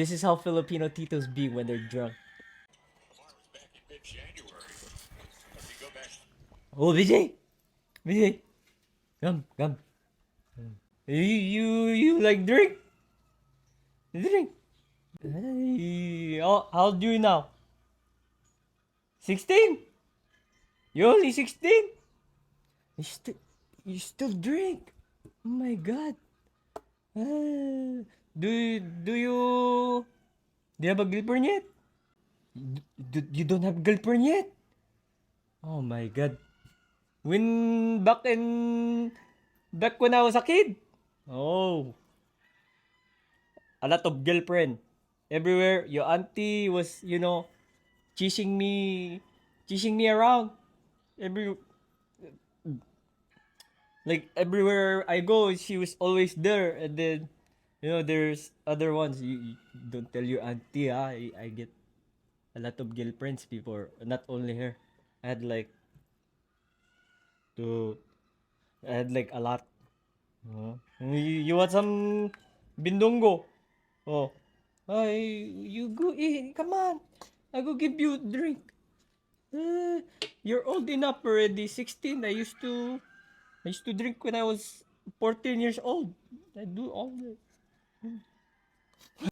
This is how Filipino titos be when they're drunk. Oh, BJ! BJ! Come. You like drink? Drink. Hey, how old are you now? 16? You're only 16? You still, you still drink? Oh my god. Ah, do you have a girlfriend yet? You don't have a girlfriend yet? Oh my god. When back when I was a kid. Oh, a lot of girlfriend. Everywhere your auntie was, chasing me around. Every everywhere I go, she was always there. And then, there's other ones. You don't tell your auntie, ah. I get a lot of girlfriends before. Not only her. I had like two. I had like a lot. You want some bindongo? Oh, you go eat. Come on, I go give you drink. You're old enough already. 16. I used to drink when I was 14 years old. I do all that.